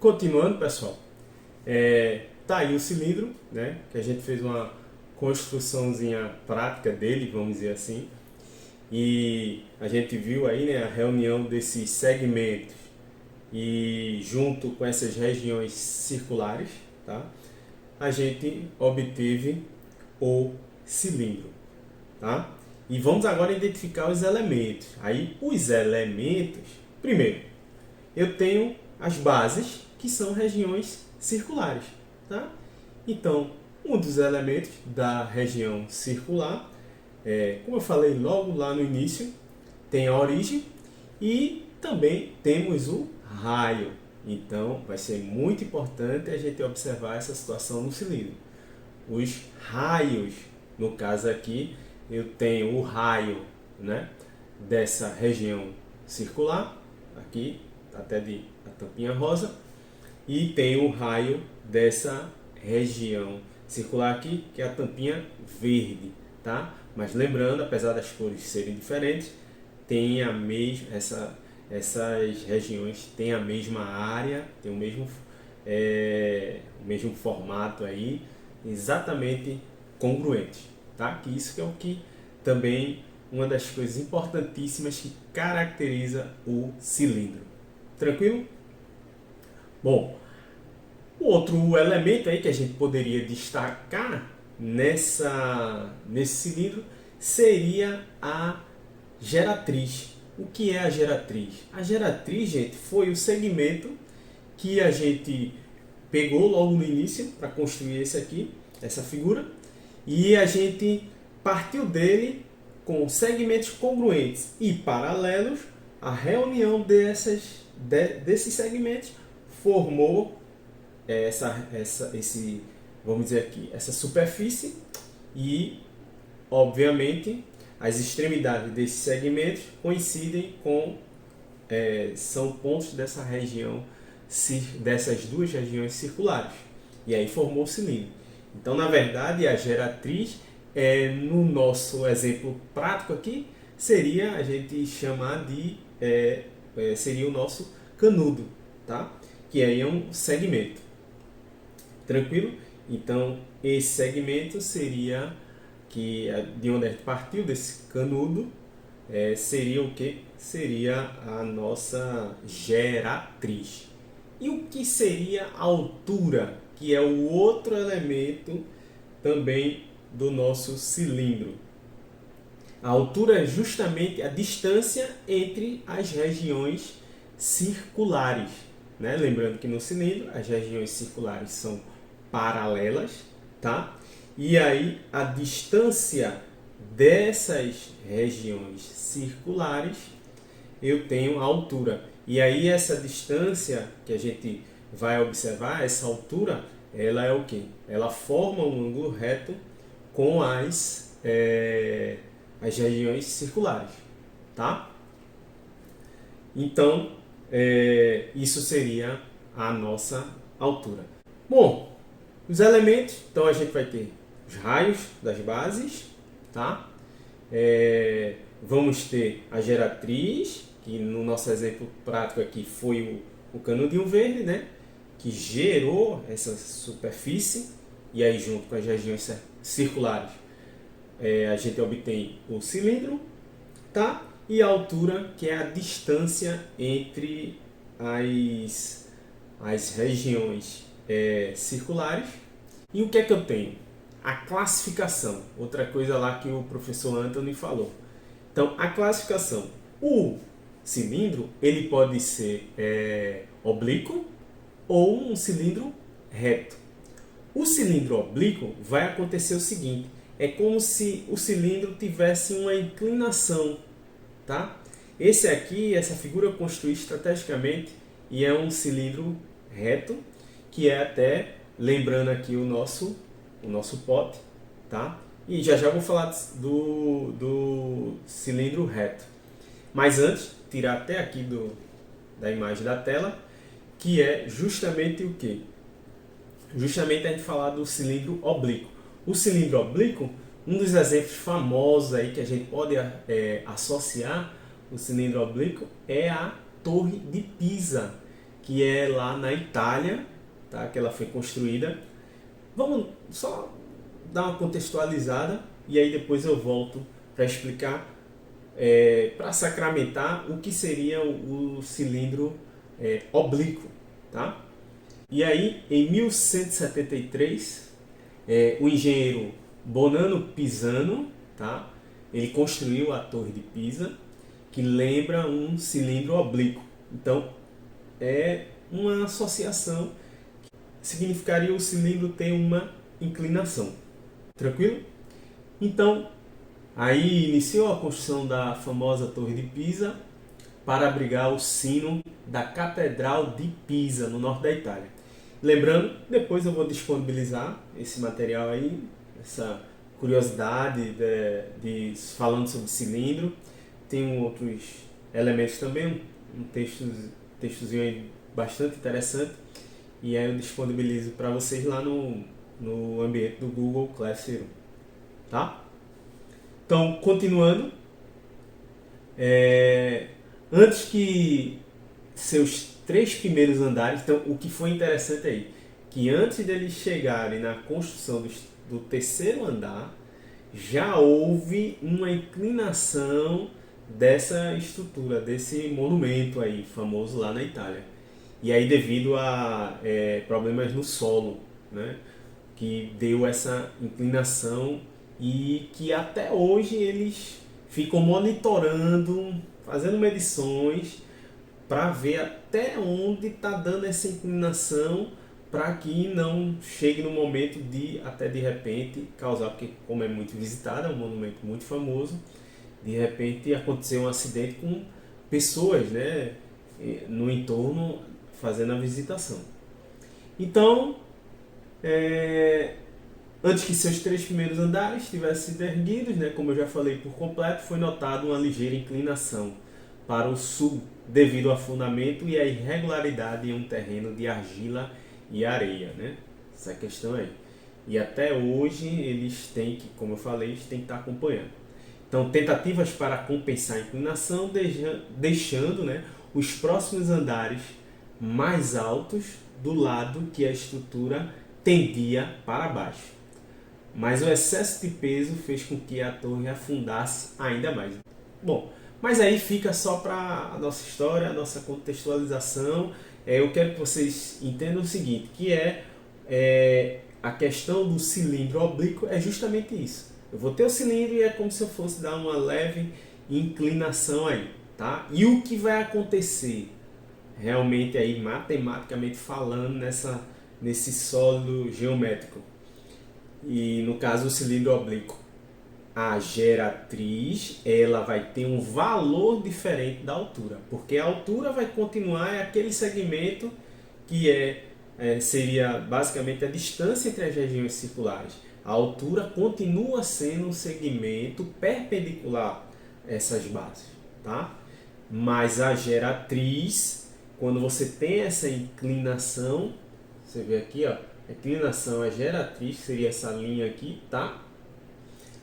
continuando, pessoal, tá aí o cilindro, né? Que a gente fez uma construçãozinha prática dele, vamos dizer assim. E a gente viu aí, né, a reunião desses segmentos e junto com essas regiões circulares, tá? A gente obteve o cilindro, tá? E vamos agora identificar os elementos. Aí, os elementos, primeiro, eu tenho as bases, que são regiões circulares, tá? Então, um dos elementos da região circular, como eu falei logo lá no início, tem a origem e também temos o raio. Então, vai ser muito importante a gente observar essa situação no cilindro. Os raios, no caso aqui, eu tenho o raio, né, dessa região circular, aqui até de a tampinha rosa, e tem o raio dessa região circular aqui, que é a tampinha verde, tá? Mas lembrando, apesar das cores serem diferentes, tem a mesma, essas regiões têm a mesma área, tem o mesmo formato aí, exatamente congruente, tá? Que isso que é o que também uma das coisas importantíssimas que caracteriza o cilindro. Tranquilo? Bom, o outro elemento aí que a gente poderia destacar nesse cilindro seria a geratriz. O que é a geratriz? A geratriz, gente, foi o segmento que a gente pegou logo no início para construir essa figura, e a gente partiu dele com segmentos congruentes e paralelos. A reunião desses segmentos formou vamos dizer aqui, essa superfície, e obviamente as extremidades desses segmentos coincidem são pontos dessa região, dessas duas regiões circulares, e aí formou o cilindro. Então, na verdade, a geratriz, no nosso exemplo prático aqui, seria a gente chamar seria o nosso canudo, tá? Que aí é um segmento. Tranquilo? Então, esse segmento seria de onde a gente partiu, desse canudo, seria o que? Seria a nossa geratriz. E o que seria a altura, que é o outro elemento também do nosso cilindro? A altura é justamente a distância entre as regiões circulares, né? Lembrando que no cilindro as regiões circulares são paralelas, tá? E aí a distância dessas regiões circulares, eu tenho a altura. E aí essa distância que a gente vai observar, essa altura, ela é o quê? Ela forma um ângulo reto com as regiões circulares, tá? Então, isso seria a nossa altura. Bom, os elementos, então a gente vai ter os raios das bases, tá? Vamos ter a geratriz, que no nosso exemplo prático aqui foi o canudinho verde, né? Que gerou essa superfície, e aí junto com as regiões circulares a gente obtém o cilindro, tá? E a altura, que é a distância entre as regiões circulares. E o que é que eu tenho? A classificação, outra coisa lá que o professor Anthony falou. Então, a classificação, o cilindro, ele pode ser oblíquo ou um cilindro reto. O cilindro oblíquo vai acontecer o seguinte, é como se o cilindro tivesse uma inclinação, tá? Essa figura eu construí estrategicamente e é um cilindro reto, que é até, lembrando aqui o nosso pote, tá? E já vou falar do cilindro reto. Mas antes, tirar até aqui da imagem da tela, que é justamente o que? Justamente a gente falar do cilindro oblíquo. O cilindro oblíquo, um dos exemplos famosos aí que a gente pode associar o cilindro oblíquo é a Torre de Pisa, que é lá na Itália, tá? Que ela foi construída. Vamos só dar uma contextualizada e aí depois eu volto para explicar, para sacramentar o que seria o cilindro oblíquo, tá? E aí, em 1173, o engenheiro Bonanno Pisano, tá? Ele construiu a Torre de Pisa, que lembra um cilindro oblíquo. Então, é uma associação que significaria o cilindro ter uma inclinação. Tranquilo? Então, aí iniciou a construção da famosa Torre de Pisa para abrigar o sino da Catedral de Pisa, no norte da Itália. Lembrando, depois eu vou disponibilizar esse material aí, essa curiosidade falando sobre cilindro. Tem outros elementos também, um textozinho aí bastante interessante. E aí eu disponibilizo para vocês lá no ambiente do Google Classroom. Tá? Então, continuando, antes que seus 3 primeiros andares, então o que foi interessante aí, que antes deles chegarem na construção do terceiro andar, já houve uma inclinação dessa estrutura, desse monumento aí, famoso lá na Itália. E aí devido a problemas no solo, né, que deu essa inclinação e que até hoje eles ficam monitorando, fazendo medições para ver até onde está dando essa inclinação, para que não chegue no momento de até de repente causar, porque como é muito visitado, é um monumento muito famoso, de repente acontecer um acidente com pessoas, né, no entorno fazendo a visitação. Então, antes que seus 3 primeiros andares tivessem sido erguidos, né, como eu já falei por completo, foi notada uma ligeira inclinação para o sul, devido ao afundamento e à irregularidade em um terreno de argila e areia, né? Essa questão aí. E até hoje eles têm que, como eu falei, eles têm que estar acompanhando. Então, tentativas para compensar a inclinação, deixando, né, os próximos andares mais altos do lado que a estrutura tendia para baixo. Mas o excesso de peso fez com que a torre afundasse ainda mais. Bom, mas aí fica só para a nossa história, a nossa contextualização. Eu quero que vocês entendam o seguinte, que a questão do cilindro oblíquo é justamente isso. Eu vou ter o cilindro e é como se eu fosse dar uma leve inclinação aí, tá? E o que vai acontecer realmente aí, matematicamente falando, nesse sólido geométrico? E no caso o cilindro oblíquo, a geratriz ela vai ter um valor diferente da altura, porque a altura vai continuar aquele segmento que seria basicamente a distância entre as regiões circulares. A altura continua sendo um segmento perpendicular a essas bases, tá? Mas a geratriz, quando você tem essa inclinação, você vê aqui, ó, a inclinação, a geratriz seria essa linha aqui, tá?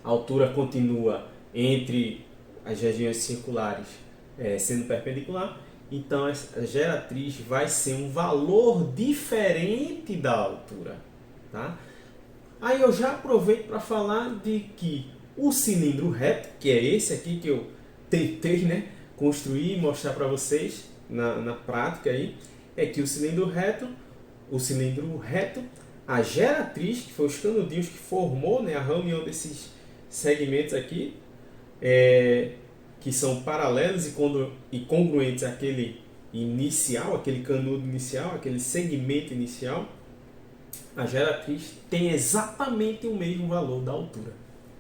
A altura continua entre as regiões circulares sendo perpendicular, então a geratriz vai ser um valor diferente da altura, tá? Aí eu já aproveito para falar de que o cilindro reto, que é esse aqui que eu tentei, né, construir e mostrar para vocês na prática aí, é que o cilindro reto, a geratriz, que foi os canudinhos que formou, né, a reunião desses segmentos aqui, que são paralelos e congruentes àquele inicial, aquele canudo inicial, aquele segmento inicial, a geratriz tem exatamente o mesmo valor da altura.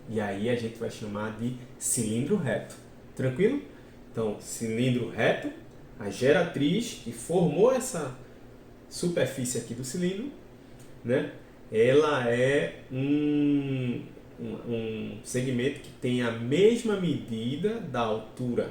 E aí a gente vai chamar de cilindro reto. Tranquilo? Então, cilindro reto, a geratriz que formou essa superfície aqui do cilindro, né? Ela é um segmento que tem a mesma medida da altura.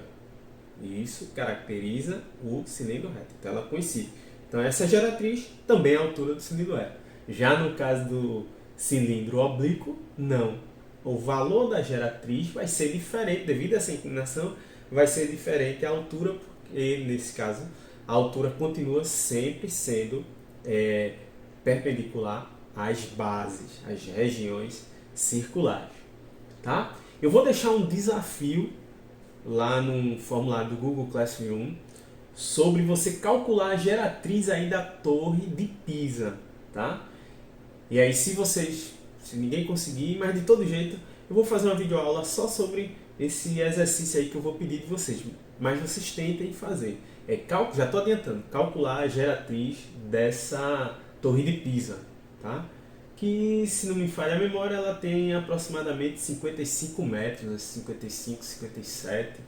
Isso caracteriza o cilindro reto. Então ela coincide. Então essa geratriz também é a altura do cilindro reto. Já no caso do cilindro oblíquo, não. O valor da geratriz vai ser diferente, devido a essa inclinação, vai ser diferente a altura, porque nesse caso a altura continua sempre sendo perpendicular às bases, às regiões circulares, tá? Eu vou deixar um desafio lá no formulário do Google Classroom sobre você calcular a geratriz aí da Torre de Pisa, tá? E aí se ninguém conseguir, mas de todo jeito, eu vou fazer uma videoaula só sobre esse exercício aí que eu vou pedir de vocês. Mas vocês tentem fazer. Já estou adiantando, calcular a geratriz dessa Torre de Pisa, tá? Que, se não me falha a memória, ela tem aproximadamente 55 metros, 55, 57.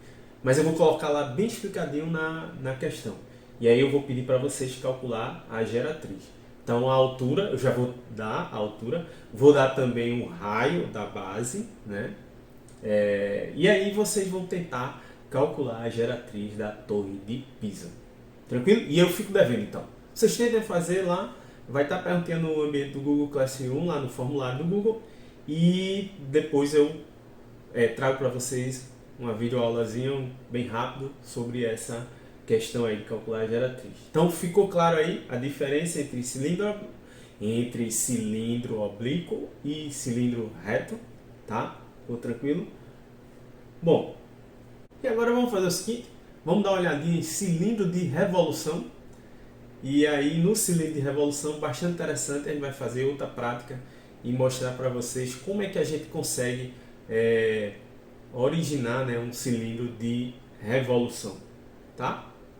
Mas eu vou colocar lá bem explicadinho na questão. E aí eu vou pedir para vocês calcular a geratriz. Então a altura, eu já vou dar a altura, vou dar também o raio da base, né? E aí vocês vão tentar calcular a geratriz da Torre de Pisa. Tranquilo? E eu fico devendo então. Vocês tentem fazer lá, vai estar perguntando no ambiente do Google Classroom, lá no formulário do Google, e depois eu trago para vocês uma videoaulazinha bem rápido sobre essa questão aí de calcular a geratriz. Então ficou claro aí a diferença entre cilindro oblíquo e cilindro reto, tá? Ficou tranquilo? Bom, e agora vamos fazer o seguinte, vamos dar uma olhadinha em cilindro de revolução. E aí no cilindro de revolução, bastante interessante, a gente vai fazer outra prática e mostrar para vocês como é que a gente consegue originar, né, um cilindro de revolução, tá?